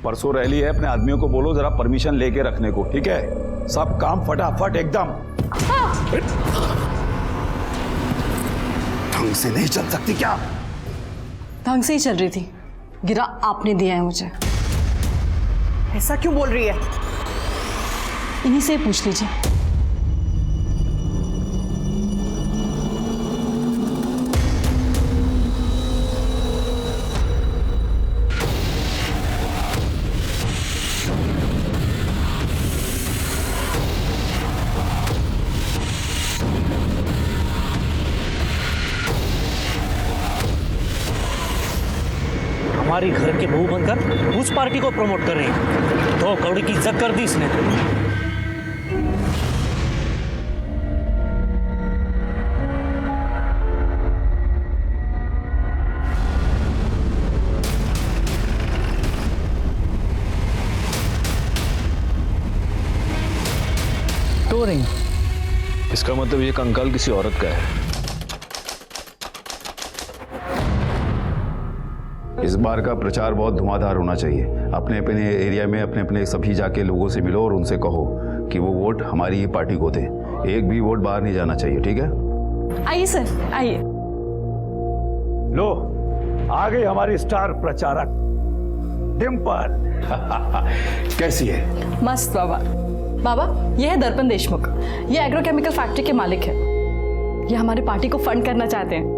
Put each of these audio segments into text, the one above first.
परसों रैली है, अपने आदमियों को बोलो जरा परमिशन लेके रखने को, ठीक है? सब काम फटाफट एकदम। ढंग से नहीं चल सकती क्या? ढंग से ही चल रही थी, गिरा आपने दिया है मुझे। ऐसा क्यों बोल रही है? इन्हीं से पूछ लीजिए। हमारी घर के बहू बनकर उस पार्टी को प्रमोट कर रही है। 2 करोड़ की इज्जत कर दी इसने। टोरिंग, इसका मतलब ये कंकाल किसी औरत का है। इस बार का प्रचार बहुत धुआंधार होना चाहिए। अपने अपने एरिया में अपने अपने सभी जाके लोगों से मिलो और उनसे कहो कि वो वोट हमारी ही पार्टी को दें। एक भी वोट बाहर नहीं जाना चाहिए, ठीक है? आइए सर, आइए। लो, आ गई हमारी स्टार प्रचारक डिम्पल। कैसी है? मस्त बाबा। बाबा, ये है दर्पण देशमुख। ये एग्रोकेमिकल फैक्ट्री के मालिक है। ये हमारी पार्टी को फंड करना चाहते हैं।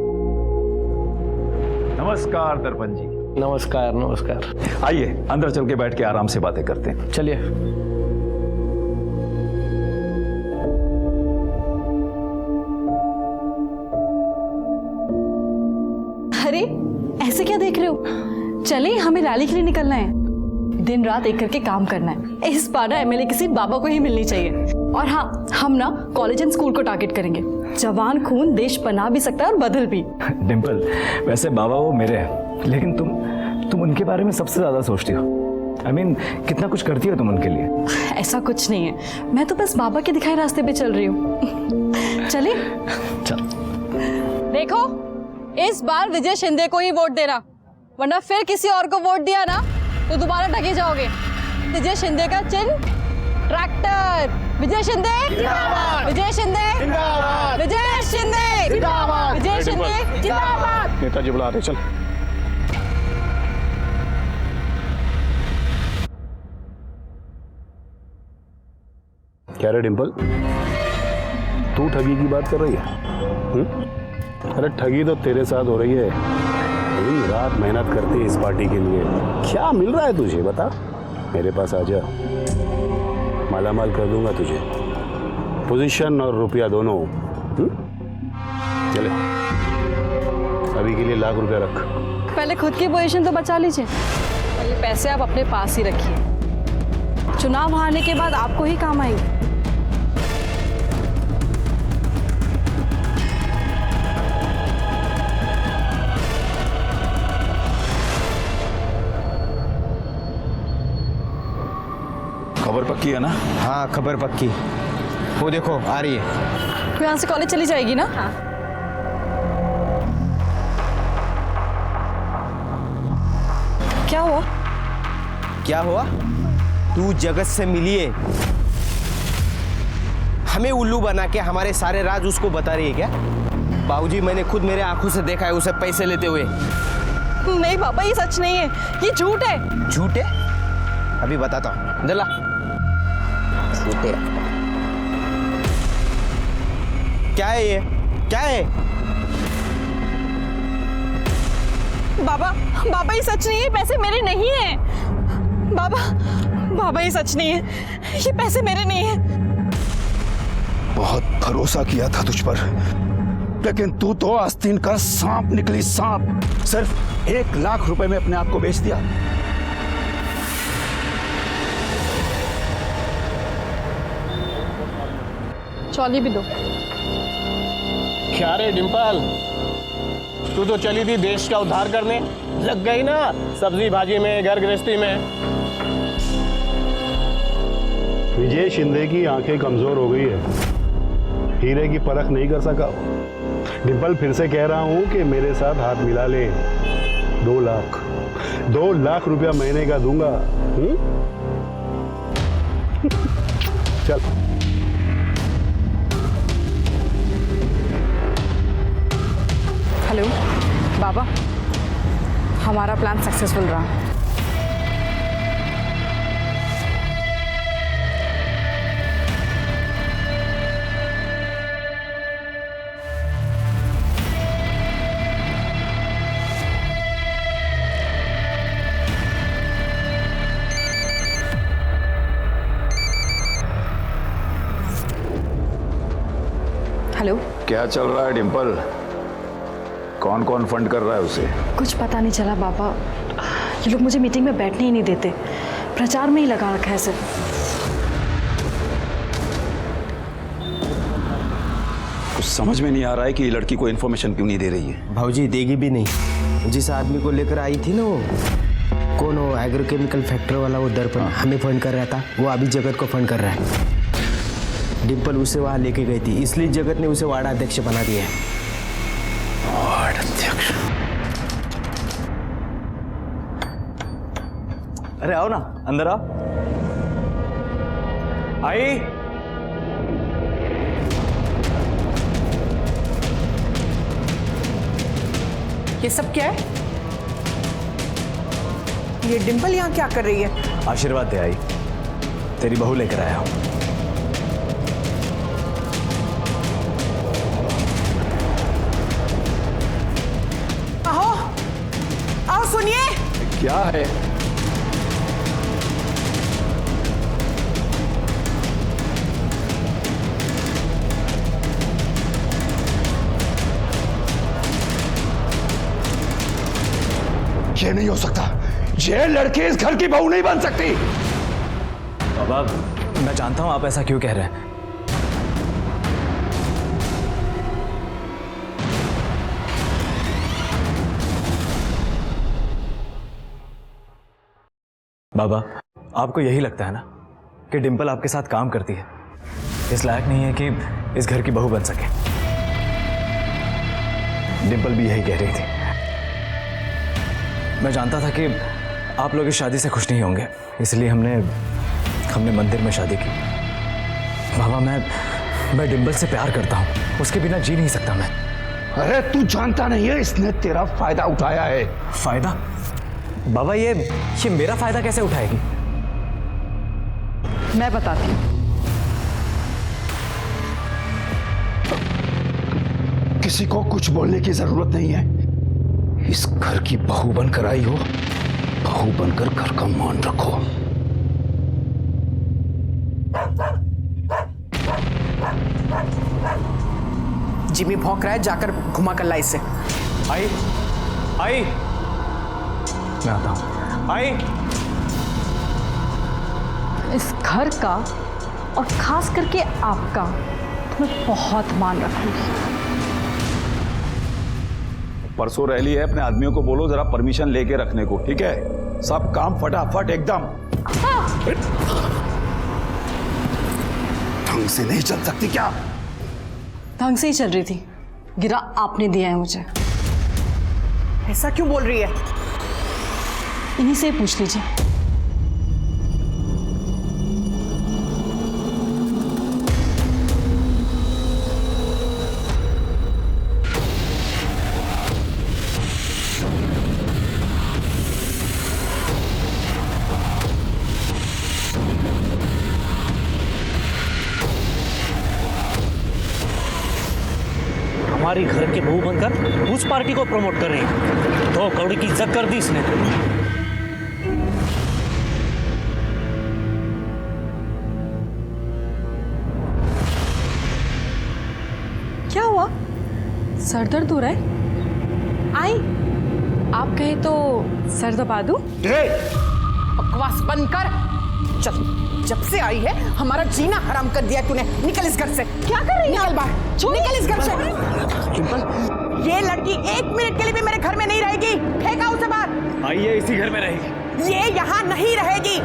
नमस्कार दर्पण जी। नमस्कार नमस्कार। आइए अंदर चल के बैठ के आराम से बातें करते हैं। चलिए। अरे ऐसे क्या देख रहे हो? चले, हमें रैली के लिए निकलना है। दिन रात एक करके काम करना है। इस बार ना एमएलए की सीट बाबा को ही मिलनी चाहिए। और हाँ, हम ना कॉलेज एंड स्कूल को टारगेट करेंगे। जवान खून देश बना भी सकता है और बदल भी। डिम्पल, वैसे बाबा वो मेरे हैं, लेकिन तुम उनके बारे में सबसे ज्यादा सोचती हो। I mean, कितना कुछ करती हो तुम उनके लिए। ऐसा कुछ नहीं है, मैं तो बस बाबा के दिखाए रास्ते पे चल रही हूँ। चलिए चल। देखो, इस बार विजय शिंदे को ही वोट देना, वरना फिर किसी और को वोट दिया ना तो दोबारा ठगे जाओगे। विजय शिंदे का चिन्ह ट्रैक्टर। विजय शिंदे जिंदाबाद। विजय शिंदे जिंदाबाद। विजय शिंदे जिंदाबाद। विजय शिंदे जिंदाबाद। नेताजी बुला रहे, चल। क्या रे डिम्पल, तू ठगी की बात कर रही है? अरे ठगी तो तेरे साथ हो रही है। दिन रात मेहनत करती है इस पार्टी के लिए। क्या मिल रहा है तुझे, बता? मेरे पास आ जा, मालामाल कर दूंगा तुझे, पोजीशन और रुपया दोनों। चले, अभी के लिए ₹1 लाख रख। पहले खुद की पोजीशन तो बचा लीजिए, और ये पैसे आप अपने पास ही रखिए। चुनाव हारने के बाद आपको ही काम आएंगे। खबर पक्की है ना? हाँ खबर पक्की। वो देखो आ रही है। वो यहाँ से कॉलेज चली जाएगी ना? हाँ। क्या हुआ? क्या हुआ? तू जगत से मिली है, हमें उल्लू बना के हमारे सारे राज उसको बता रही है क्या? बाबूजी, मैंने खुद मेरे आंखों से देखा है उसे पैसे लेते हुए। नहीं बाबा, ये सच नहीं है, ये झूठ है। झूठ है? अभी बताता हूँ, दिला। झूठ है। क्या है ये? क्या है? बाबा, बाबा ये सच नहीं है, पैसे मेरे नहीं है। बाबा, बाबा ये सच नहीं है, ये पैसे मेरे नहीं है। बहुत भरोसा किया था तुझ पर, लेकिन तू तो आस्तीन का सांप निकली, सांप। सिर्फ ₹1 लाख में अपने आप को बेच दिया। चौली भी दो। क्या रे डिम्पल, तू तो चली थी देश का उद्धार करने, लग गई ना सब्जी भाजी में, घर गृहस्थी में। विजय शिंदे की आंखें कमजोर हो गई है, हीरे की परख नहीं कर सका। डिम्पल, फिर से कह रहा हूं कि मेरे साथ हाथ मिला ले। 2 लाख 2 लाख रुपया महीने का दूंगा। चल। हेलो बाबा, हमारा प्लान सक्सेसफुल रहा। हेलो, क्या चल रहा है डिम्पल? कौन कौन फंड कर रहा है उसे? कुछ पता नहीं चला बाबा, ये लोग मुझे मीटिंग में बैठने ही नहीं देते, प्रचार में ही लगा रखा है सिर्फ। कुछ समझ में नहीं आ रहा है कि ये लड़की को इन्फॉर्मेशन क्यों नहीं दे रही है। भाऊजी देगी भी नहीं। जिस आदमी को लेकर आई थी ना वो, कौन वो एग्रोकेमिकल फैक्ट्री वाला, वो दर्पण हमें फंड कर रहा था, वो अभी जगत को फंड कर रहा है। डिम्पल उसे वहां लेके गई थी, इसलिए जगत ने उसे वार्ड अध्यक्ष बना दिया है। वार्ड अध्यक्ष? अरे आओ ना, अंदर आओ। आई। ये सब क्या है? ये डिम्पल यहाँ क्या कर रही है? आशीर्वाद दे आई, तेरी बहू लेकर आया हूं। आओ आओ, सुनिए। क्या है? ये नहीं हो सकता, ये लड़की इस घर की बहू नहीं बन सकती। बाबा, मैं जानता हूं आप ऐसा क्यों कह रहे हैं। बाबा, आपको यही लगता है ना कि डिम्पल आपके साथ काम करती है, इस लायक नहीं है कि इस घर की बहू बन सके। डिम्पल भी यही कह रही थी। मैं जानता था कि आप लोग इस शादी से खुश नहीं होंगे, इसलिए हमने मंदिर में शादी की। बाबा, मैं डिम्पल से प्यार करता हूँ, उसके बिना जी नहीं सकता मैं। अरे तू जानता नहीं है, इसने तेरा फायदा उठाया है। फायदा? बाबा, ये मेरा फायदा कैसे उठाएगी? मैं बताती हूँ। किसी को कुछ बोलने की जरूरत नहीं है। इस घर की बहू बनकर आई हो, बहू बनकर घर का मान रखो। जिमी भौंक रहा है, जाकर घुमा कर ला इसे। आई, मैं आता हूं। आई। इस घर का और खास करके आपका तो मैं बहुत मान रखूंगी। परसों रैली है, अपने आदमियों को बोलो जरा परमिशन लेके रखने को, ठीक है? सब काम फटाफट एकदम। ढंग से नहीं चल सकती क्या? ढंग से ही चल रही थी, गिरा आपने दिया है मुझे। ऐसा क्यों बोल रही है? इन्हीं से ही पूछ लीजिए। हमारी घर की बहू बनकर उस पार्टी को प्रमोट कर रही है। 2 करोड़ की इज्जत कर दी इसने। क्या हुआ? सर दर्द हो रहा है? आई, आप कहे तो सर दबा दूं? बकवास बंद कर। चल, जब से आई है हमारा जीना हराम कर दिया तूने। निकल इस घर से। क्या कर रही है? निकल बाहर, निकल इस घर से। ये लड़की 1 मिनट के लिए भी मेरे घर में नहीं रहेगी। फेंका उसे बाहर। आइए, इसी घर में रहेगी। ये यहाँ नहीं रहेगी।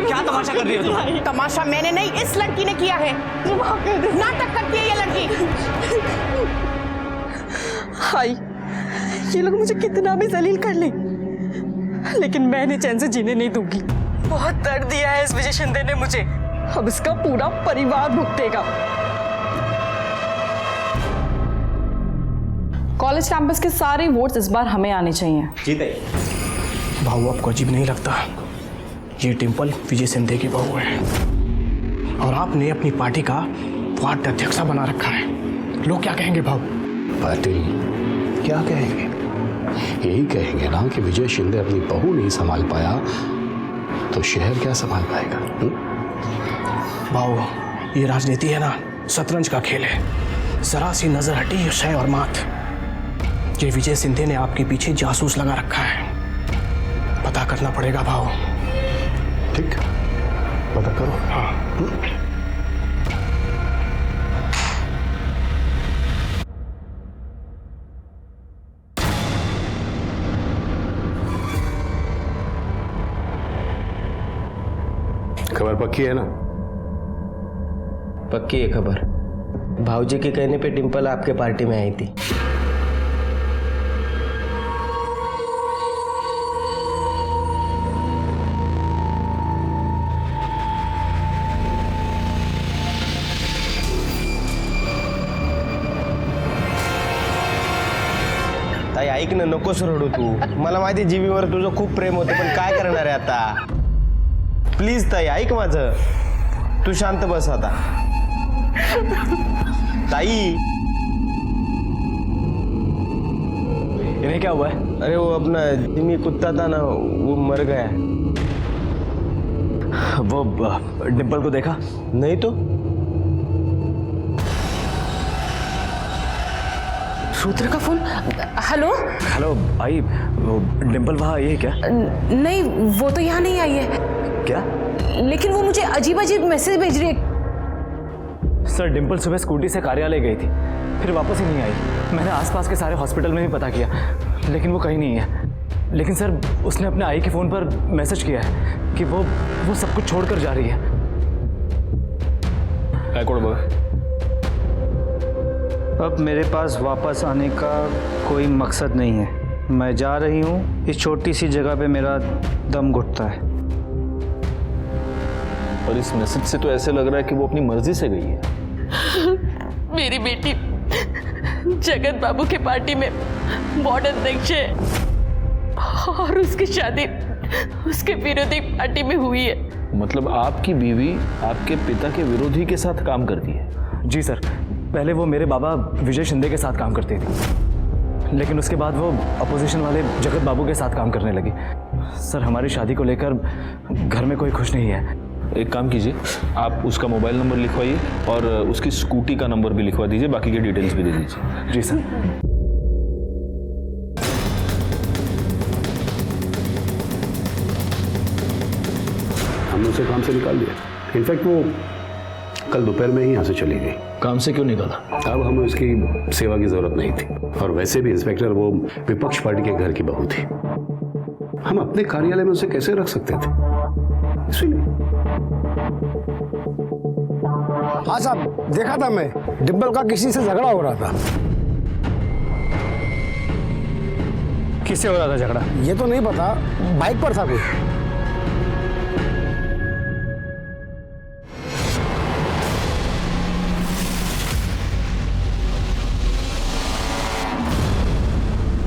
क्या तमाशा कर रही हो तुम? तमाशा मैंने नहीं, इस लड़की ने किया है। नाटक करती है ये लड़की। हाय, ये लोग मुझे कितना भी जलील कर ले, लेकिन मैं इन्हें चैन से जीने नहीं दूंगी। बहुत दर्द दिया है इस विजय शिंदे ने मुझे, अब इसका पूरा परिवार भुगतेगा। कॉलेज कैंपस के सारे वोट्स इस बार हमें आने चाहिए। भाऊ आपको अजीब नहीं लगता? ये डिम्पल विजय शिंदे की बहू है और आपने अपनी पार्टी का वार्ड अध्यक्ष बना रखा है। लोग क्या कहेंगे भाऊ? पाटिल क्या कहेंगे? यही कहेंगे ना कि विजय शिंदे अपनी बहू नहीं संभाल पाया तो शहर क्या संभाल पाएगा? भाऊ ये राजनीति है ना, शतरंज का खेल है। जरा सी नजर हटी शय और मात। ये विजय शिंदे ने आपके पीछे जासूस लगा रखा है, पता करना पड़ेगा भाऊ। ठीक, पता करो। हाँ। खबर पक्की है ना? पक्की है खबर। भाऊजी के कहने पे डिम्पल आपके पार्टी में आई थी। ताई ऐक ना, नकोस रडू तू। मला माहिती जीवीवर तुझं खूप प्रेम होतं, पण काय करणार आहे आता? प्लीज ताई ऐक माझं, तू शांत बस आता। ताई इन्हें क्या हुआ है? अरे वो अपना जिमी कुत्ता था ना, वो मर गया। वो डिम्पल को देखा? नहीं तो। रुद्र का फोन। हेलो। हेलो आई, वो डिम्पल वहाँ आई है क्या? नहीं, वो तो यहाँ नहीं आई है। क्या? लेकिन वो मुझे अजीब अजीब मैसेज भेज रही है। सर डिम्पल सुबह स्कूटी से कार्यालय गई थी, फिर वापस ही नहीं आई। मैंने आसपास के सारे हॉस्पिटल में भी पता किया, लेकिन वो कहीं नहीं है। लेकिन सर उसने अपने आई के फ़ोन पर मैसेज किया है कि वो सब कुछ छोड़कर जा रही है। अब मेरे पास वापस आने का कोई मकसद नहीं है। मैं जा रही हूँ, इस छोटी सी जगह पे मेरा दम घुटता है। और इस मैसेज से तो ऐसे लग रहा है कि वो अपनी मर्जी से गई है। मेरी बेटी जगत बाबू के पार्टी में वार्ड अध्यक्ष है और उसकी शादी उसके विरोधी पार्टी में हुई है। मतलब आपकी बीवी आपके पिता के विरोधी के साथ काम करती है? जी सर, पहले वो मेरे बाबा विजय शिंदे के साथ काम करती थी, लेकिन उसके बाद वो अपोजिशन वाले जगत बाबू के साथ काम करने लगी। सर हमारी शादी को लेकर घर में कोई खुश नहीं है। एक काम कीजिए, आप उसका मोबाइल नंबर लिखवाइए और उसकी स्कूटी का नंबर भी लिखवा दीजिए, बाकी की डिटेल्स भी दे दीजिए। जी सर। हमने उसे काम से निकाल दिया। इनफैक्ट वो कल दोपहर में ही यहाँ से चली गई। काम से क्यों निकाला? अब हमें उसकी सेवा की जरूरत नहीं थी, और वैसे भी इंस्पेक्टर वो विपक्ष पार्टी के घर की बहू थी। हम अपने कार्यालय में उसे कैसे रख सकते थे, इसलिए। हाँ साहब, देखा था मैं, डिम्पल का किसी से झगड़ा हो रहा था। किससे हो रहा था झगड़ा? ये तो नहीं पता, बाइक पर था कोई।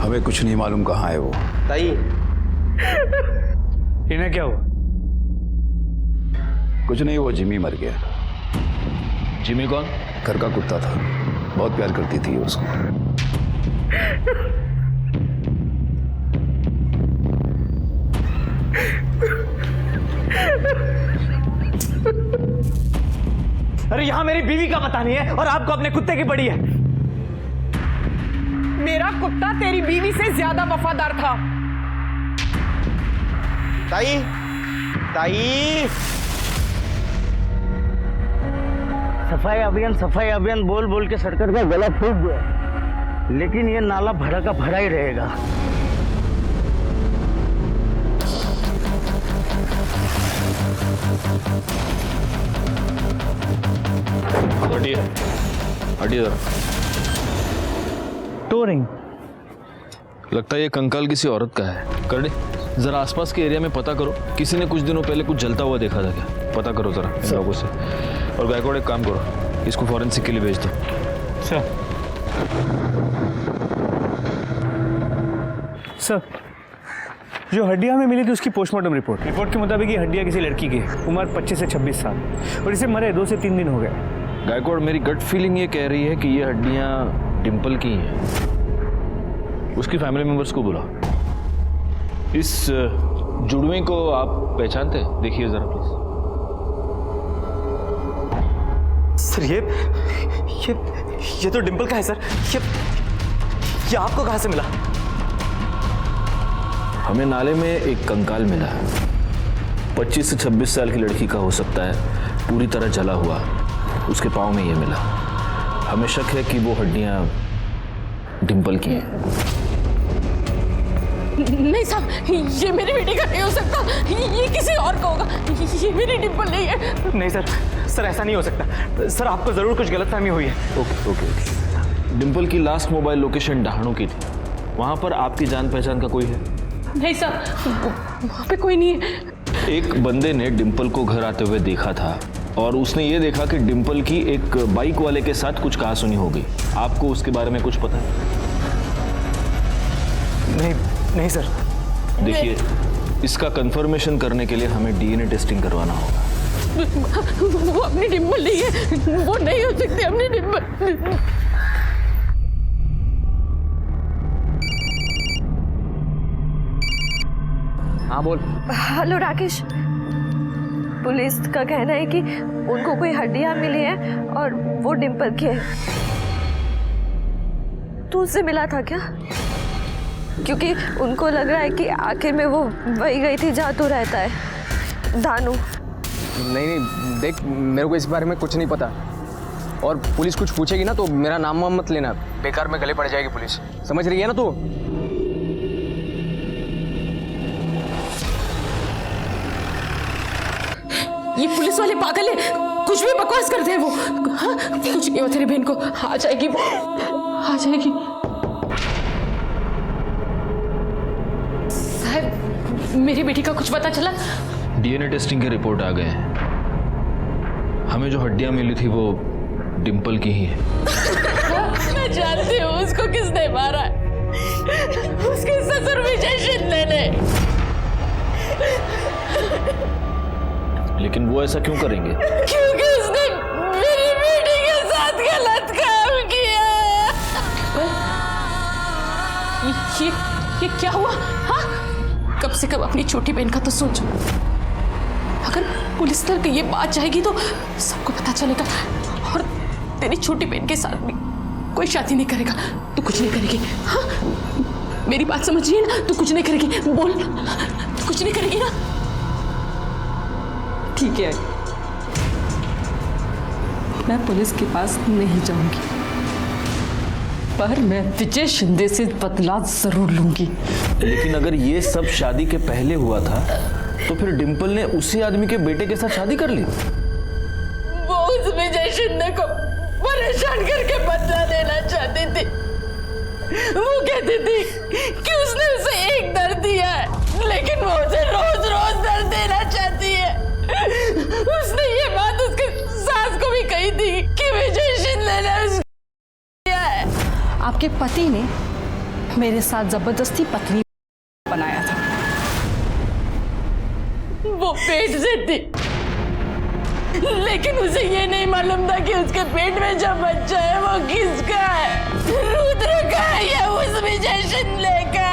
हमें कुछ नहीं मालूम कहाँ है वो। ताई इन्हें क्या हुआ? कुछ नहीं, वो जिमी मर गया। जिमी कौन? घर का कुत्ता था, बहुत प्यार करती थी उसको। अरे यहाँ मेरी बीवी का पता नहीं है और आपको अपने कुत्ते की पड़ी है। मेरा कुत्ता तेरी बीवी से ज्यादा वफादार था। ताई ताई सफाई अभियान बोल बोल के सरकार का गला फूक गया, लेकिन ये नाला भरा का भरा ही रहेगा। हटिए हटिए जरा। टोरिंग लगता है ये कंकाल किसी औरत का है। कर दे। जरा आसपास के एरिया में पता करो, किसी ने कुछ दिनों पहले कुछ जलता हुआ देखा था क्या? पता करो जरा इन लोगों से। और गायकवाड़ एक काम करो, इसको फॉरेंसिक के लिए भेज दो। सर, जो हड्डियां हमें मिली थी उसकी पोस्टमार्टम रिपोर्ट के मुताबिक ये हड्डियां किसी लड़की की है, उम्र 25 से 26 साल, और इसे मरे 2 से 3 दिन हो गए। गायकवाड़, मेरी गट फीलिंग ये कह रही है कि ये हड्डियां डिम्पल की हैं। उसकी फैमिली मेंबर्स को बुला। इस जुड़वे को आप पहचानते हैं? देखिए जरा प्लीज। सर ये तो डिम्पल का है सर। ये आपको कहाँ से मिला? हमें नाले में एक कंकाल मिला है, 25 से 26 साल की लड़की का हो सकता है, पूरी तरह जला हुआ। उसके पाँव में ये मिला। हमें शक है कि वो हड्डियां डिम्पल की हैं। नहीं साहब, ये मेरी बेटी का नहीं हो सकता, ये किसी और का होगा, ये मेरी डिम्पल नहीं है। नहीं सर, ऐसा नहीं हो सकता सर, आपको जरूर कुछ गलतफहमी हुई है। ओके। डिम्पल की लास्ट मोबाइल लोकेशन डहाणू की थी, वहां पर आपकी जान पहचान का कोई है? नहीं साहब, वहाँ पे कोई नहीं है। एक बंदे ने डिम्पल को घर आते हुए देखा था और उसने ये देखा कि डिम्पल की एक बाइक वाले के साथ कुछ कहासुनी हो गई। आपको उसके बारे में कुछ पता है? नहीं सर। देखिए, इसका कंफर्मेशन करने के लिए हमें डीएनए टेस्टिंग करवाना होगा। वो अपनी डिम्पल नहीं है, वो नहीं हो सकती अपनी डिम्पल। हाँ बोल। हेलो राकेश, पुलिस का कहना है कि उनको कोई हड्डियां मिली हैं और वो डिम्पल की है। तू उससे मिला था क्या? क्योंकि उनको लग रहा है कि आखिर में वो वही गई थी जहाँ तू रहता है, दानू। नहीं, देख, मेरे को इस बारे में कुछ नहीं पता, और पुलिस कुछ पूछेगी ना तो मेरा नाम वाम मत लेना, बेकार में गले पड़ जाएगी पुलिस, समझ रही है ना तू? ये पुलिस वाले पागल है, कुछ भी बकवास करते हैं वो। हाँ, कुछ नहीं हो तेरी बहन को, आ जाएगी वो, आ जाएगी। साहब, मेरी बेटी का कुछ पता चला? डीएनए टेस्टिंग के रिपोर्ट आ गए हैं। हमें जो हड्डियां मिली थी वो डिम्पल की ही है। मैं जानती हूँ उसको किसने मारा है, उसके ससुर विजय शिंदे ने। लेकिन वो ऐसा क्यों करेंगे? क्योंकि उसने मेरी बेटी के साथ गलत काम किया। ये क्या हुआ? हाँ, कम से कम अपनी छोटी बहन का तो सोचो। अगर पुलिस तक ये बात जाएगी तो सबको पता चलेगा, और तेरी छोटी बहन के साथ भी कोई शादी नहीं करेगा। तू कुछ नहीं करेगी? हाँ, मेरी बात समझिए ना, तू कुछ नहीं करेगी, बोल, तू कुछ नहीं करेगी ना? ठीक है, मैं पुलिस के पास नहीं जाऊंगी, पर मैं विजय शिंदे से बदला जरूर लूंगी। लेकिन अगर ये सब शादी के पहले हुआ था तो फिर डिम्पल ने उसी आदमी के बेटे के साथ शादी कर ली। वो उस विजय शिंदे को परेशान करके बदला देना चाहती थी। वो कहती थी कि उसने उसे एक दर्द दिया है, लेकिन वो उसे रोज रोज दर्द देना चाहती है। उसने ये बात उसके सास को भी कही थी कि विजय शिंदे ने उसको दिया है। आपके पति ने मेरे साथ जबरदस्ती पत्नी बनाया था। वो पेट से थी, लेकिन उसे ये नहीं मालूम था कि उसके पेट में जो बच्चा है वो किसका है, रुद्र का है या उस विजय शिंदे का।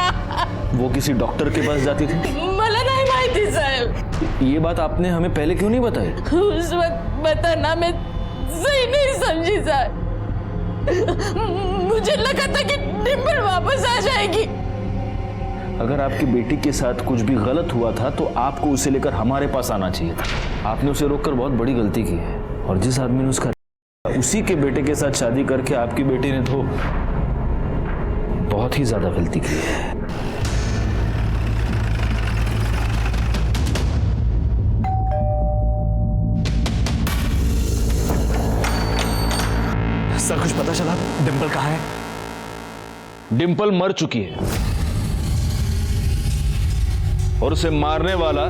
वो किसी डॉक्टर के पास जाती थी? मला नहीं माहिती साहब। ये बात आपने हमें पहले क्यों नहीं बताई? उस वक्त बताना मैं सही नहीं समझी साहब। मुझे लगा था कि डिम्पल वापस आ जाएगी। अगर आपकी बेटी के साथ कुछ भी गलत हुआ था तो आपको उसे लेकर हमारे पास आना चाहिए था। आपने उसे रोककर बहुत बड़ी गलती की है, और जिस आदमी ने उसका उसी के बेटे के साथ शादी करके आपकी बेटी ने तो बहुत ही ज्यादा गलती की है। सर, कुछ पता चला डिम्पल कहाँ है? डिम्पल मर चुकी है। और उसे मारने वाला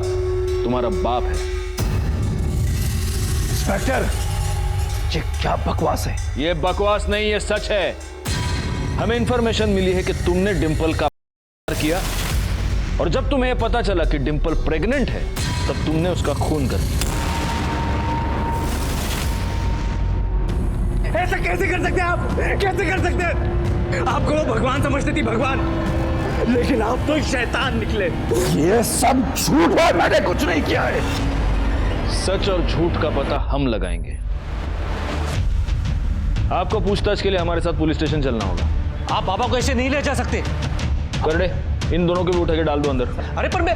तुम्हारा बाप है। इंस्पेक्टर, ये क्या बकवास है? ये बकवास नहीं, ये सच है। हमें इंफॉर्मेशन मिली है कि तुमने डिंपल का किया, और जब तुम्हें यह पता चला कि डिंपल प्रेग्नेंट है तब तुमने उसका खून कर दिया। ऐसा कैसे कर सकते हैं आप? कैसे कर सकते हैं? आपको वो भगवान समझती थी, भगवान, लेकिन आप तो शैतान निकले। ये सब झूठ है, मैंने कुछ नहीं किया है। सच और झूठ का पता हम लगाएंगे। आपको पूछताछ के लिए हमारे साथ पुलिस स्टेशन चलना होगा। आप बाबा को ऐसे नहीं ले जा सकते। करड़े, इन दोनों को भी उठा के डाल दो अंदर। अरे पर मैं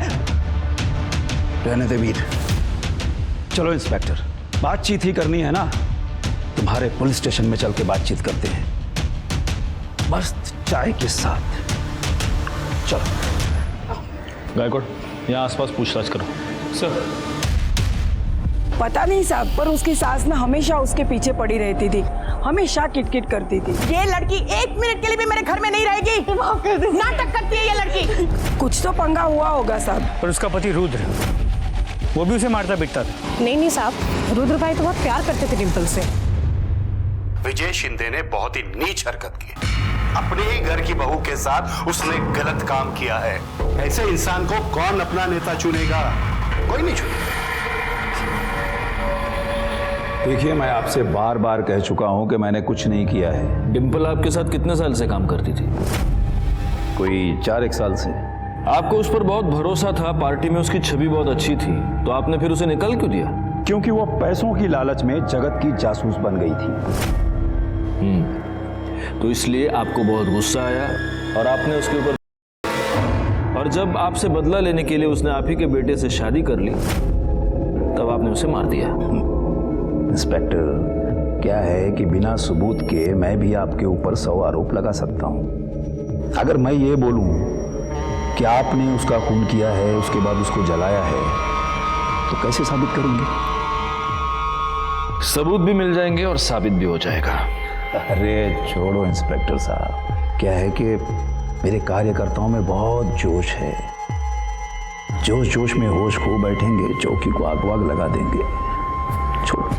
रहने दे वीर। चलो इंस्पेक्टर, बातचीत ही करनी है ना, तुम्हारे पुलिस स्टेशन में चल के बातचीत करते हैं, मस्त चाय के साथ। चलो। गायकवाड़, यहाँ आसपास पूछताछ करो। सर। पता नहीं साहब, पर उसकी सास ना हमेशा उसके पीछे पड़ी रहती थी, हमेशा किटकिट करती थी। ये लड़की 1 मिनट के लिए भी मेरे घर में नहीं रहेगी। नाटक करती है ये लड़की। कुछ तो पंगा हुआ होगा साहब। पर उसका पति रुद्र, वो भी उसे मारता पीटता था। नहीं साहब, रुद्र भाई तो बहुत प्यार करते थे डिंपल से। विजय शिंदे ने बहुत ही नीच हरकत की। अपने ही घर की बहू के साथ उसने गलत काम किया है। ऐसे इंसान को कौन अपना नेता चुनेगा? कोई नहीं चुनेगा। देखिए, मैं आपसे बार बार कह चुका हूं कि मैंने कुछ नहीं किया है। डिंपल आपके साथ कितने साल से काम करती थी? कोई 4-1 साल से। आपको उस पर बहुत भरोसा था, पार्टी में उसकी छवि बहुत अच्छी थी, तो आपने फिर उसे निकाल क्यों दिया? क्योंकि वो पैसों की लालच में जगत की जासूस बन गई थी। तो इसलिए आपको बहुत गुस्सा आया और आपने उसके ऊपर, और जब आपसे बदला लेने के लिए उसने आप ही के बेटे से शादी कर ली तब आपने उसे मार दिया। इंस्पेक्टर, क्या है कि बिना सबूत के मैं भी आपके ऊपर 100 आरोप लगा सकता हूं। अगर मैं ये बोलूं कि आपने उसका खून किया है, उसके बाद उसको जलाया है, तो कैसे साबित करेंगे? सबूत भी मिल जाएंगे और साबित भी हो जाएगा। अरे छोड़ो इंस्पेक्टर साहब, क्या है कि मेरे कार्यकर्ताओं में बहुत जोश है। जोश जोश में होश खो बैठेंगे, चौकी को आग वाग लगा देंगे। छोड़ो।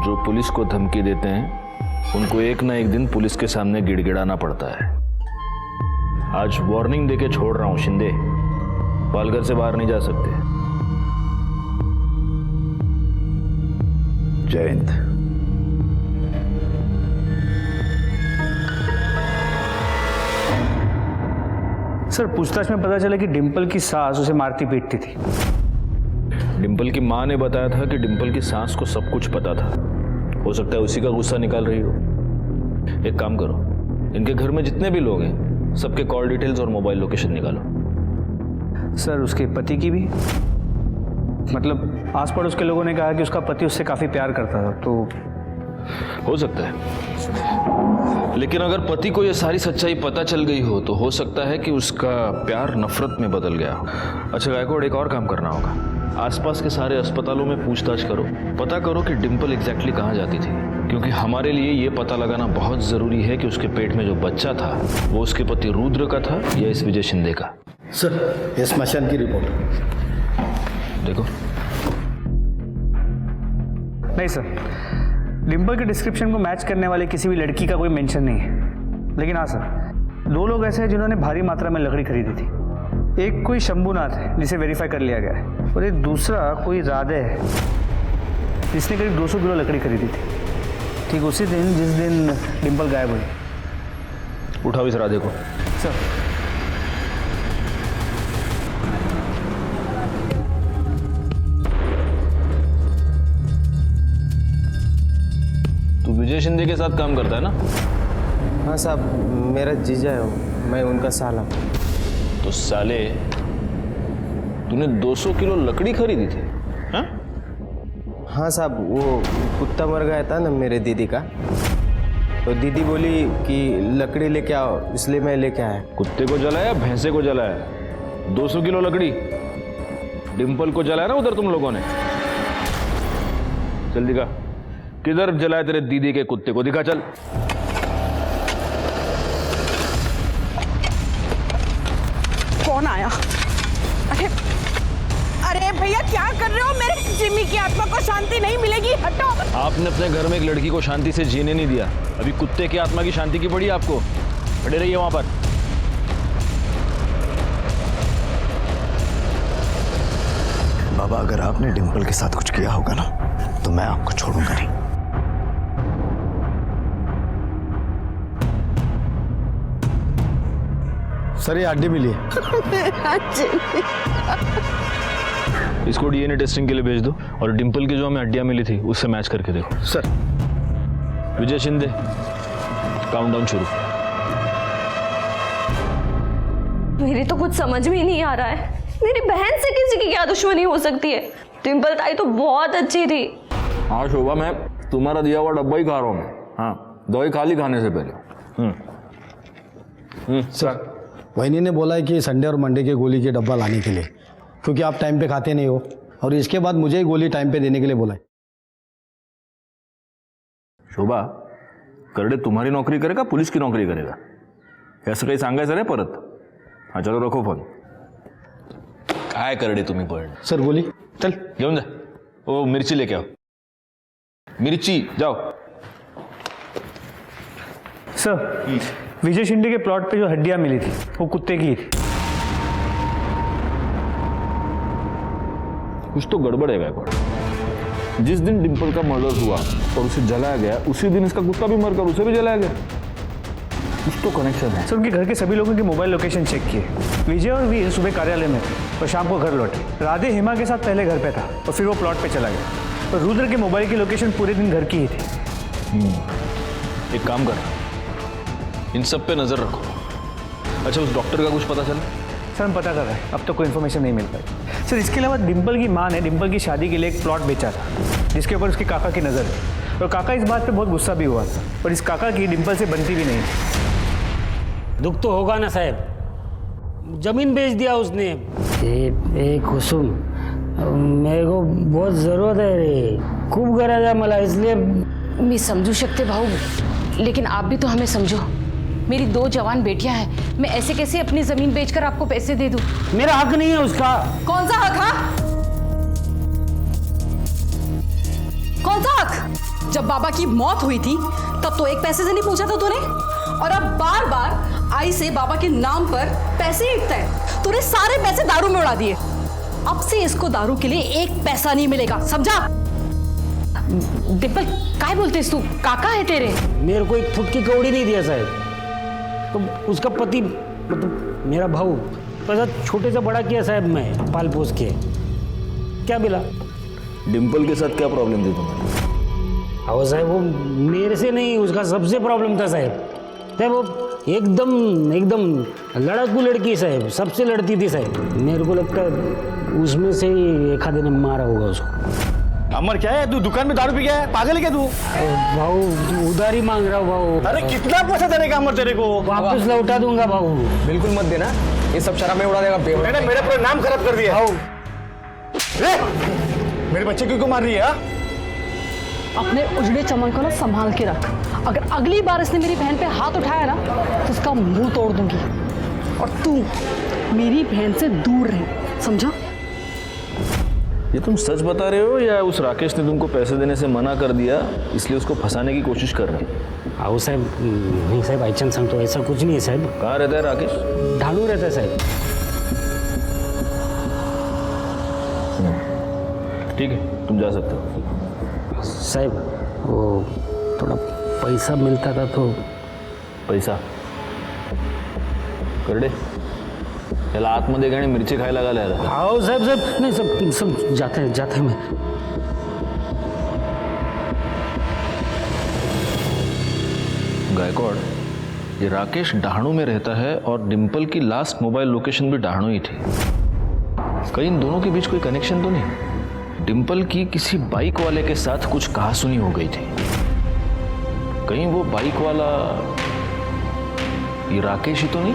जो पुलिस को धमकी देते हैं उनको एक ना एक दिन पुलिस के सामने गिड़गिड़ाना पड़ता है। आज वार्निंग देके छोड़ रहा हूं शिंदे, पालघर से बाहर नहीं जा सकते। जय हिंद। सर, पूछताछ में पता चला कि डिंपल की सास उसे मारती पीटती थी। डिंपल की मां ने बताया था कि डिंपल की सास को सब कुछ पता था। हो सकता है उसी का गुस्सा निकाल रही हो। एक काम करो, इनके घर में जितने भी लोग हैं सबके कॉल डिटेल्स और मोबाइल लोकेशन निकालो। सर, उसके पति की भी? मतलब आस पड़ोस के लोगों ने कहा कि उसका पति उससे काफी प्यार करता था, तो हो सकता है। लेकिन अगर पति को यह सारी सच्चाई पता चल गई हो तो हो सकता है कि उसका प्यार नफरत में बदल गया हो। अच्छा गायकवाड़, एक और काम करना होगा। आसपास के सारे अस्पतालों में पूछताछ करो, पता करो कि डिंपल एग्जैक्टली कहाँ जाती थी, क्योंकि हमारे लिए ये पता लगाना बहुत जरूरी है कि उसके पेट में जो बच्चा था वो उसके पति रुद्र का था या इस विजय शिंदे का। सर, ये स्मशान की रिपोर्ट। देखो। नहीं सर, डिंपल के डिस्क्रिप्शन को मैच करने वाले किसी भी लड़की का कोई मेंशन नहीं है। लेकिन हाँ सर, 2 लोग ऐसे हैं जिन्होंने भारी मात्रा में लकड़ी खरीदी थी। एक कोई शंभुनाथ है जिसे वेरीफाई कर लिया गया है, और एक दूसरा कोई राधे है जिसने करीब 200 किलो लकड़ी खरीदी थी, ठीक उसी दिन जिस दिन डिंपल गायब हुई। उठाओ इस राधे को। सर। तू विजय शिंदे के साथ काम करता है ना? हाँ साहब, मेरा जीजा है, मैं उनका साला। तो साले, तूने 200 किलो लकड़ी खरीदी थी? हाँ? हाँ साहब, वो कुत्ता मर गया था ना मेरे दीदी का, तो दीदी बोली कि लकड़ी लेके आओ, इसलिए मैं लेके आया। कुत्ते को जलाया, भैंसे को जलाया? 200 किलो लकड़ी डिंपल को जलाया ना उधर तुम लोगों ने? चल दिखा, किधर जलाया तेरे दीदी के कुत्ते को, दिखा चल। कौन आया? अरे कर रहे हो? मेरे जिमी की आत्मा को शांति नहीं मिलेगी, हटो। आपने अपने घर में एक लड़की को शांति से जीने नहीं दिया, अभी कुत्ते की आत्मा की शांति की पड़ी आपको। खड़े रहिए वहां पर। बाबा, अगर आपने डिंपल के साथ कुछ किया होगा ना, तो मैं आपको छोड़ूंगा नहीं। सर ये हड्डी मिली है। इसको डीएनए टेस्टिंग के लिए भेज दो और डिंपल की जो हमें हड्डियां मिली थी उससे मैच करके देखो। सर। विजय शिंदे, काउंटडाउन शुरू। मेरी तो कुछ समझ में ही नहीं आ रहा है, मेरी बहन से किसी की क्या दुश्मनी हो सकती है? डिंपल ताई तो बहुत अच्छी थी। हाँ शोभा, मैं तुम्हारा दिया हुआ डब्बा ही खा रहा हूँ। हाँ, दवाई खा ली खाने से पहले। सर, वहीनी ने बोला है कि संडे और मंडे के गोली के डब्बा लाने के लिए, क्योंकि आप टाइम पे खाते नहीं हो, और इसके बाद मुझे ही गोली टाइम पे देने के लिए बोला है। शोभा, करडे तुम्हारी नोकरी करेगा पुलिस की नोकरी करेगा असं काही सांगायचं रे परत? हाँ चलो रखो फोन। काय करडे तुम्ही पण? सर गोली चल घेऊन जा। ओ मिर्ची लेके आओ, मिर्ची जाओ। सर, विजय शिंदे के प्लॉट पे जो हड्डियां मिली थी वो कुत्ते की थी। कुछ तो गड़बड़ है गायकवाड़। जिस दिन डिंपल का मर्डर हुआ और उसे जलाया गया, उसी दिन इसका कुत्ता भी मरकर उसे भी जलाया गया। कुछ तो कनेक्शन है। सर, उनके घर के सभी लोगों की मोबाइल लोकेशन चेक किए। विजय और वीर सुबह कार्यालय में थे और शाम को घर लौटे। राधे हेमा के साथ पहले घर पे था और फिर वो प्लॉट पे चला गया। और रुद्र के मोबाइल की लोकेशन पूरे दिन घर की ही थी। एक काम कर, इन सब पे नजर रखो। अच्छा, उस डॉक्टर का कुछ पता चला? सर, हम पता कर रहे हैं, अब तक कोई इन्फॉर्मेशन नहीं मिल पाई। सर, इसके अलावा डिंपल की माँ ने डिंपल की शादी के लिए एक प्लॉट बेचा था, जिसके ऊपर उसके काका की नज़र है। और काका इस बात पे बहुत गुस्सा भी हुआ था, और इस काका की डिंपल से बनती भी नहीं थी। दुख तो होगा ना साहब, जमीन बेच दिया उसने। ए कुसुम, मेरे को बहुत ज़रूरत है रे, खूप गरज आहे मला, इसलिए मैं समझू शकते भाऊ, लेकिन आप भी तो हमें समझो। मेरी 2 जवान बेटियां हैं, मैं ऐसे कैसे अपनी जमीन बेचकर आपको पैसे दे दूं? मेरा हक नहीं है उसका। कौन सा हक? हाँ, कौन सा हक? जब बाबा की मौत हुई थी तब तो एक पैसे से नहीं पूछा था तूने, और अब बार बार आई से बाबा के नाम पर पैसे ईंटता है। तूने सारे पैसे दारू में उड़ा दिए। अब से इसको दारू के लिए 1 पैसा नहीं मिलेगा, समझा? डिंपल, काय बोलतेस तू? काका है तेरे? मेरे को एक फुट की कौड़ी नहीं दिया साहब, तो उसका पति मतलब मेरा भाऊ पैसा छोटे से बड़ा किया साहब, मैं पाल पोस के। क्या मिला? डिंपल के साथ क्या प्रॉब्लम थी तुम्हें? आओ साहब, वो मेरे से नहीं, उसका सबसे प्रॉब्लम था साहब। साहब वो एकदम लड़ाकू लड़की साहब, सबसे लड़ती थी साहब। मेरे को लगता है उसमें से ही एक आधे ने मारा होगा उसको। अमर, क्या है तू दुकान में दारू पी गया है? पागल है क्या तू? भाऊ उधार ही मांग रहा हूँ भाऊ। अरे कितना पैसा देने का अमर तेरे को? वापस लौटा दूंगा भाऊ। बिल्कुल मत देना, ये सब शराब में उड़ा देगा। मैंने मेरे पूरा नाम खराब कर दिया। भाऊ मेरे बच्चे क्यों मार रही है? अपने उजड़े चमन को ना संभाल के रख। अगर अगली बार इसने मेरी बहन पे हाथ उठाया ना तो उसका मुंह तोड़ दूंगी। और तू मेरी बहन से दूर रहे, समझा? ये तुम सच बता रहे हो या उस राकेश ने तुमको पैसे देने से मना कर दिया इसलिए उसको फंसाने की कोशिश कर रहे हो? आओ साहब, नहीं साहब, आईचंद संग तो ऐसा कुछ नहीं है साहब। कहाँ रहता है राकेश? ढालू रहता है साहब। ठीक है, तुम जा सकते हो। साहब वो थोड़ा पैसा मिलता था तो। पैसा? करडे याला आतमध्ये गाणी मिरची खायला घालायला. आओ साहब साहब, नहीं सब जाते हैं मैं. गायकवाड़, ये राकेश डहाणू में रहता है और डिंपल की लास्ट मोबाइल लोकेशन भी डहाणू ही थी. कहीं इन दोनों के बीच कोई कनेक्शन तो नहीं? डिंपल की किसी बाइक वाले के साथ कुछ कहासुनी हो गई थी. कहीं वो बाइक वाला ये राकेश ही तो नहीं?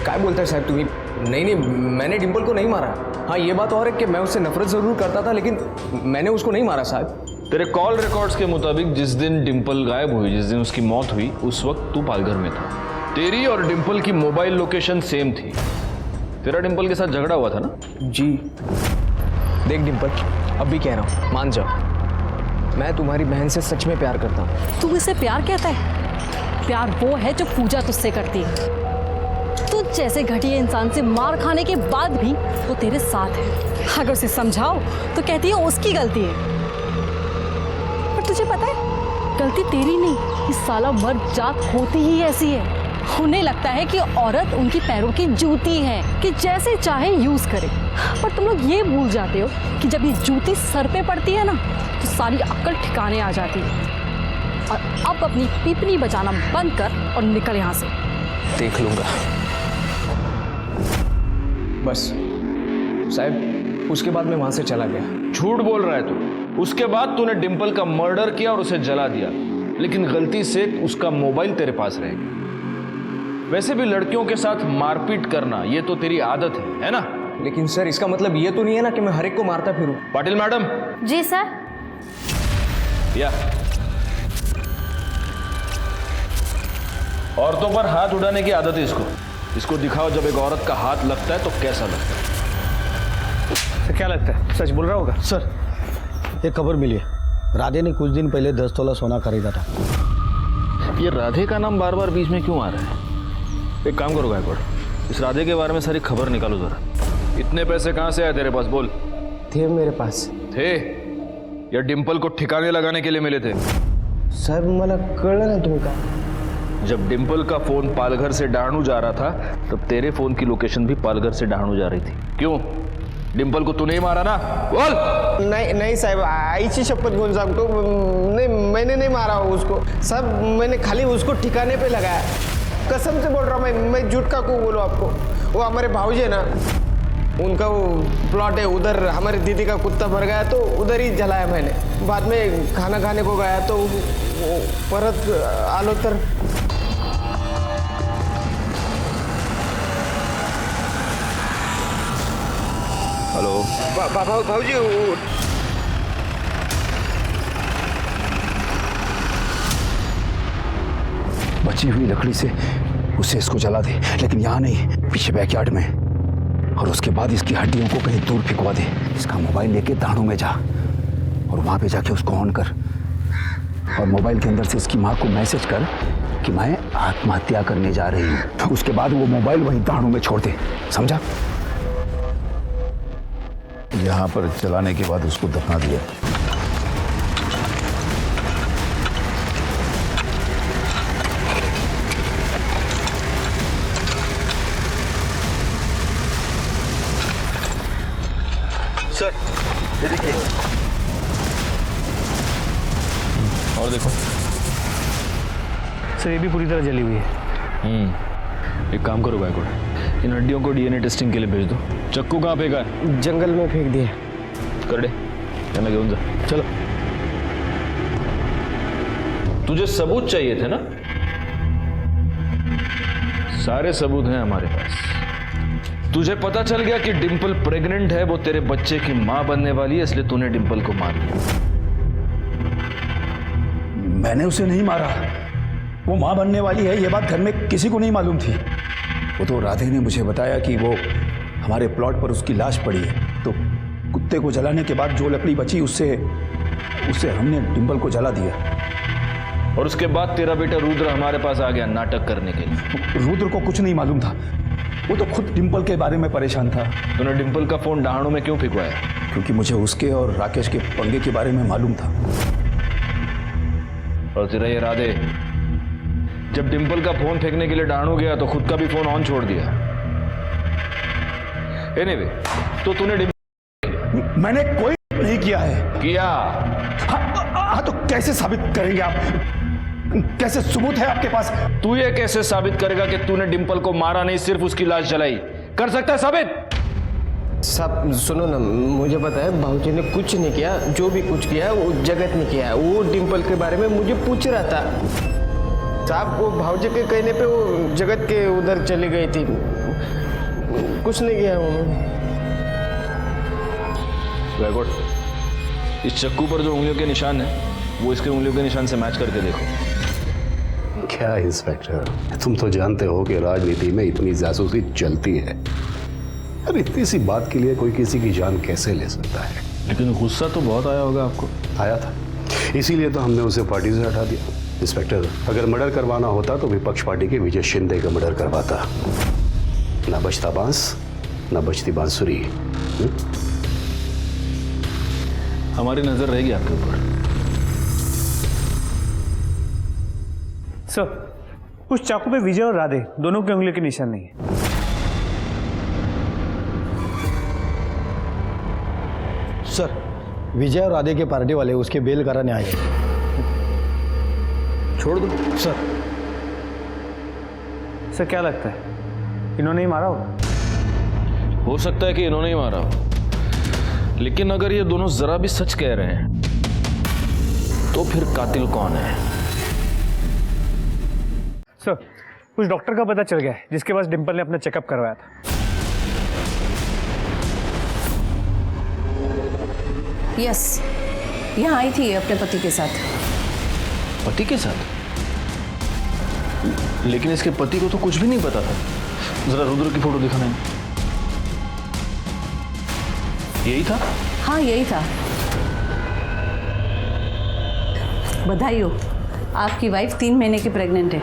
काय बोलताय साहेब तुम्ही? नहीं नहीं, मैंने डिम्पल को नहीं मारा। हाँ ये बात और है कि मैं उससे नफरत ज़रूर करता था, लेकिन मैंने उसको नहीं मारा साहब। तेरे कॉल रिकॉर्ड्स के मुताबिक जिस दिन डिम्पल गायब हुई, जिस दिन उसकी मौत हुई, उस वक्त तू पालघर में था। तेरी और डिम्पल की मोबाइल लोकेशन सेम थी। तेरा डिम्पल के साथ झगड़ा हुआ था ना? जी देख डिम्पल, अब भी कह रहा हूँ, मान जाओ, मैं तुम्हारी बहन से सच में प्यार करता हूँ। तू इसे प्यार कहता है? प्यार वो है जो पूजा तुझसे करती है। तू जैसे घटिया इंसान से मार खाने के बाद भी वो तेरे साथ है। अगर उसे समझाओ तो कहती है उसकी गलती है। पर तुझे पता है गलती तेरी नहीं, ये साला मर्द जात होती ही ऐसी है। उन्हें लगता है कि औरत उनकी पैरों की जूती है कि जैसे चाहे यूज करे। पर तुम लोग ये भूल जाते हो कि जब ये जूती सर पे पड़ती है ना तो सारी अक्ल ठिकाने आ जाती है। और अब अपनी पीपनी बजाना बंद कर और निकल यहाँ से। देख लूंगा। बस साहब, उसके बाद मैं वहां से चला गया। झूठ बोल रहा है तू। उसके बाद तूने डिम्पल का मर्डर किया और उसे जला दिया, लेकिन गलती से उसका मोबाइल तेरे पास रह गया। वैसे भी लड़कियों के साथ मारपीट करना ये तो तेरी आदत है ना? लेकिन सर इसका मतलब ये तो नहीं है ना कि मैं हर एक को मारता फिरूं। पाटिल मैडम। जी सर। या औरतों पर हाथ उड़ाने की आदत है इसको दिखाओ जब एक औरत का हाथ लगता है तो कैसा लगता है। तो क्या लगता है, सच बोल रहा होगा? सर एक खबर मिली है, राधे ने कुछ दिन पहले 10 तोला सोना खरीदा था। ये राधे का नाम बार बार बीच में क्यों आ रहा है? एक काम करो गायकवाड़, इस राधे के बारे में सारी खबर निकालो जरा। इतने पैसे कहाँ से आए तेरे पास, बोल। थे मेरे पास। थे या डिम्पल को ठिकाने लगाने के लिए मिले थे? साहेब मला कळलं ना तुम्ही का। जब डिम्पल का फोन पालघर से डहाणू जा रहा था तब तेरे फोन की लोकेशन भी पालघर से डहाणू जा रही थी। क्यों? डिम्पल को तू नहीं मारा ना? बोल। नहीं नहीं साहब, आईची शपथ घेऊन सांगतो, नहीं मैंने नहीं मारा उसको साहब, मैंने खाली उसको ठिकाने पे लगाया। कसम से बोल रहा हूँ मैं झूठ का को बोलूँ आपको। वो हमारे भाऊजी है ना, उनका वो प्लॉट है उधर, हमारी दीदी का कुत्ता मर गया तो उधर ही जलाया मैंने। बाद में खाना खाने को गया तो परत आलो तर हेलो भाऊजी, बची हुई लकड़ी से उसे इसको जला दे, लेकिन यहाँ नहीं, पीछे बैकयार्ड में। और उसके बाद इसकी हड्डियों को कहीं दूर फेंकवा दे। इसका मोबाइल लेके दाणू में जा और वहाँ पे जाके उसको ऑन कर, और मोबाइल के अंदर से इसकी माँ को मैसेज कर कि मैं आत्महत्या करने जा रही हूँ। उसके बाद वो मोबाइल वहीं दाणू में छोड़ दे, समझा? यहाँ पर जलाने के बाद उसको दफना दिया। सर ये देखिए, और देखो। सर ये भी पूरी तरह जली हुई है। एक काम करो गायकवाड़, इन हड्डियों को डीएनए टेस्टिंग के लिए भेज दो। चक्कू कहाँ फेंका है? जंगल में फेंक दिया। कर दे, कहना घेऊन जा। चलो। तुझे सबूत चाहिए थे ना? सारे सबूत हैं हमारे पास। तुझे पता चल गया कि डिम्पल प्रेग्नेंट है, वो तेरे बच्चे की मां बनने वाली है, इसलिए तूने डिम्पल को मार दिया। मैंने उसे नहीं मारा, वो मां बनने वाली है ये बात घर में किसी को नहीं मालूम थी। वो तो राधे ने मुझे बताया कि वो हमारे प्लॉट पर उसकी लाश पड़ी है, तो कुत्ते को जलाने के बाद जो लकड़ी बची उससे हमने डिम्पल को जला दिया। और उसके बाद तेरा बेटा रुद्र हमारे पास आ गया नाटक करने के लिए। रुद्र को कुछ नहीं मालूम था, वो तो खुद डिम्पल के बारे में परेशान था। तूने डिम्पल का फोन डहाणू में क्यों फेंकवाया? क्योंकि मुझे उसके और राकेश के पंगे के बारे में मालूम था। और तेरा ये राधे जब डिम्पल का फोन फेंकने के लिए डहाणू गया तो खुद का भी फोन ऑन छोड़ दिया। एनीवे, तो तूने मैंने कोई नहीं किया है। किया? हाँ तो कैसे साबित करेंगे आप? कैसे सबूत है आपके पास? तू ये कैसे साबित करेगा कि तूने डिम्पल को मारा नहीं, सिर्फ उसकी लाश जलाई? कर सकता है साबित? सब सुनो ना, मुझे पता है भाऊजी ने कुछ नहीं किया, जो भी कुछ किया है वो जगत ने किया है। वो डिम्पल के बारे में मुझे पूछ रहा था साहब, वो भाऊजी के कहने पे वो जगत के उधर चली गई थी। कुछ नहीं किया उन्होंने। गॉड, इस चक्कू पर जो उंगलियों के निशान है वो इसके उंगलियों के निशान से मैच करके देखो। क्या इंस्पेक्टर, तुम तो जानते हो कि राजनीति में इतनी जासूसी चलती है। अरे इतनी सी बात के लिए कोई किसी की जान कैसे ले सकता है? लेकिन गुस्सा तो बहुत आया होगा आपको। आया था, इसीलिए तो हमने उसे पार्टी से हटा दिया। इंस्पेक्टर, अगर मर्डर करवाना होता तो विपक्ष पार्टी के विजय शिंदे का मर्डर करवाता। ना बचता बांस, ना बचती बांसुरी। हमारी नजर रहेगी आपके ऊपर। सर, उस चाकू पे विजय और राधे दोनों के उंगली के निशान नहीं है। सर, विजय और राधे के पार्टी वाले उसके बेल कराने आए। छोड़ दो। सर, सर क्या लगता है इन्होंने ही मारा होगा? हो सकता है कि इन्होंने ही मारा हो, लेकिन अगर ये दोनों जरा भी सच कह रहे हैं तो फिर कातिल कौन है? सर, कुछ डॉक्टर का पता चल गया है जिसके पास डिंपल ने अपना चेकअप करवाया था। यस, यहाँ आई थी अपने पति के साथ। पति के साथ? लेकिन इसके पति को तो कुछ भी नहीं पता था। जरा रुद्र की फोटो दिखाना है। यही था? हाँ, यही था। बधाई हो, आपकी वाइफ 3 महीने की प्रेग्नेंट है।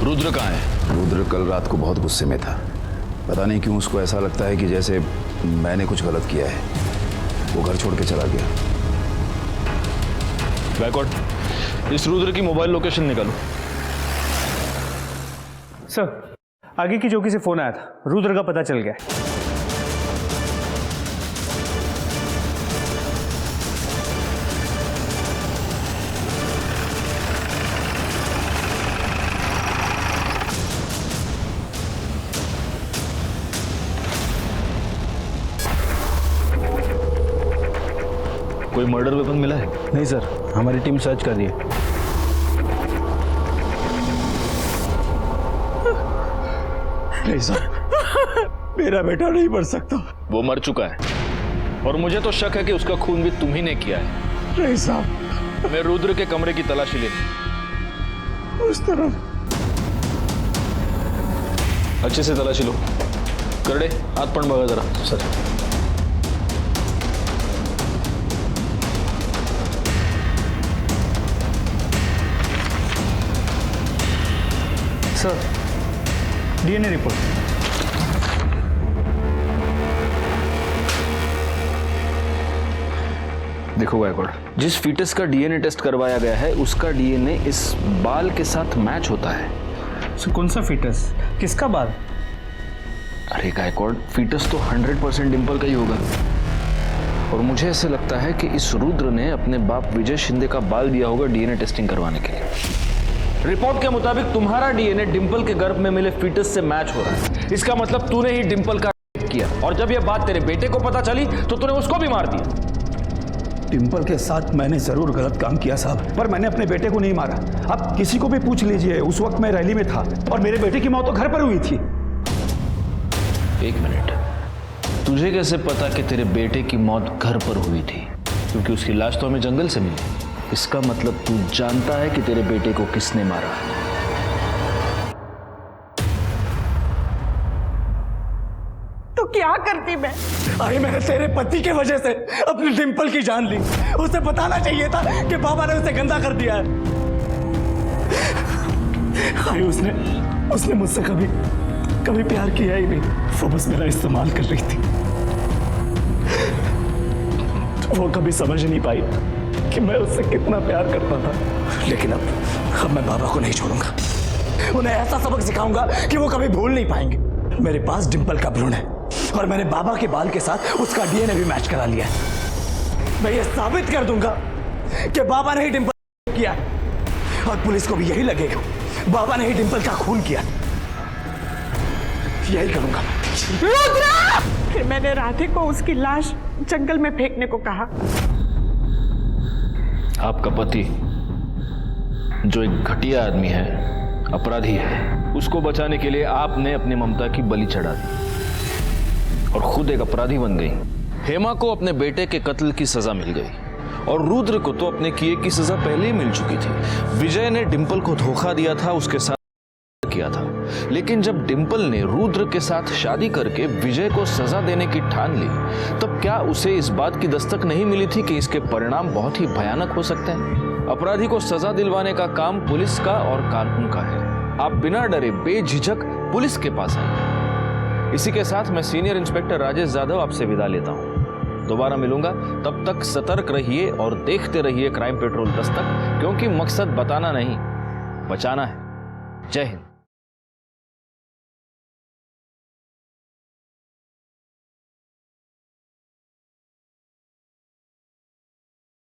रुद्र कहाँ है? रुद्र कल रात को बहुत गुस्से में था। पता नहीं क्यों उसको ऐसा लगता है कि जैसे मैंने कुछ गलत किया है। वो घर छोड़ के चला गया। बैकवर्ड, इस रुद्र की मोबाइल लोकेशन निकालो। सर, आगे की चौकी से फोन आया था, रुद्र का पता चल गया। कोई मर्डर वेपन मिला है? नहीं सर, हमारी टीम सर्च कर रही है। नहीं सर, मेरा बेटा नहीं मर सकता। वो मर चुका है और मुझे तो शक है कि उसका खून भी तुम ही ने किया है। नहीं साहब, मैं रुद्र के कमरे की तलाशी लेती। उस तरफ अच्छे से तलाशी लो। करड़े, हाथ पण बघा जरा। Sir, sir, DNA report. देखो गायकवाड़, जिस फीटस का डीएनए टेस्ट करवाया गया है उसका डीएनए इस बाल के साथ मैच होता है। सर, कौन सा फीटस? किसका बाल? अरे गायकवाड़, फीटस तो 100% डिंपल का ही होगा। और मुझे ऐसे लगता है कि इस रुद्र ने अपने बाप विजय शिंदे का बाल दिया होगा डीएनए टेस्टिंग करवाने के लिए। रिपोर्ट के मुताबिक तुम्हारा डीएनए डिंपल के गर्भ में मिले फीटस से मैच हो रहा है। इसका मतलब तूने ही डिंपल का रेप किया, और जब यह बात तेरे बेटे को पता चली तो तूने उसको भी मार दिया। डिंपल के साथ मैंने जरूर गलत काम किया साहब, पर मैंने अपने बेटे को नहीं मारा। आप किसी को भी पूछ लीजिए, उस वक्त मैं रैली में था और मेरे बेटे की मौत तो घर पर हुई थी। एक मिनट, तुझे कैसे पता कि तेरे बेटे की मौत घर पर हुई थी? क्योंकि उसकी लाश तो हमें जंगल से मिली। इसका मतलब तू जानता है कि तेरे बेटे को किसने मारा है। तो क्या करती मैं? अरे मैंने तेरे पति के वजह से अपनी डिंपल की जान ली। उसे बताना चाहिए था कि बाबा ने उसे गंदा कर दिया है। अरे उसने मुझसे कभी प्यार किया ही नहीं। वो बस मेरा इस्तेमाल कर रही थी। वो कभी समझ नहीं पाई कि मैं उससे कितना प्यार करता था। लेकिन अब मैं बाबा को नहीं छोड़ूंगा। उन्हें ऐसा सबक सिखाऊंगा कि वो कभी भूल नहीं पाएंगे। मेरे पास डिंपल का भ्रूण है और मैंने बाबा के बाल के साथ उसका डीएनए भी मैच करा लिया है। मैं ये साबित कर दूंगा कि बाबा ने ही डिंपल किया है, और पुलिस को भी यही लगेगा बाबा ने ही डिंपल का खून किया। यही करूंगा। रुद्र! फिर मैंने राधे को उसकी लाश जंगल में फेंकने को कहा। आपका पति जो एक घटिया आदमी है, अपराधी है, उसको बचाने के लिए आपने अपनी ममता की बलि चढ़ा दी और खुद एक अपराधी बन गई। हेमा को अपने बेटे के कत्ल की सजा मिल गई और रुद्र को तो अपने किए की सजा पहले ही मिल चुकी थी। विजय ने डिंपल को धोखा दिया था, उसके साथ किया था, लेकिन जब डिंपल ने रुद्र के साथ शादी करके विजय को सजा देने की ठान ली, तब क्या उसे इस बात की दस्तक नहीं मिली थी कि इसके परिणाम बहुत ही भयानक हो सकते हैं। अपराधी को सजा दिलवाने का काम पुलिस का और कानून का है। आप बिना डरे बेझिझक पुलिस के पास आइए। इसी के साथ मैं सीनियर इंस्पेक्टर राजेश जाधव आपसे विदा लेता हूं। दोबारा मिलूंगा, तब तक सतर्क रहिए और देखते रहिए क्राइम पेट्रोल दस्तक, क्योंकि मकसद बताना नहीं, बचाना है। जय हिंद।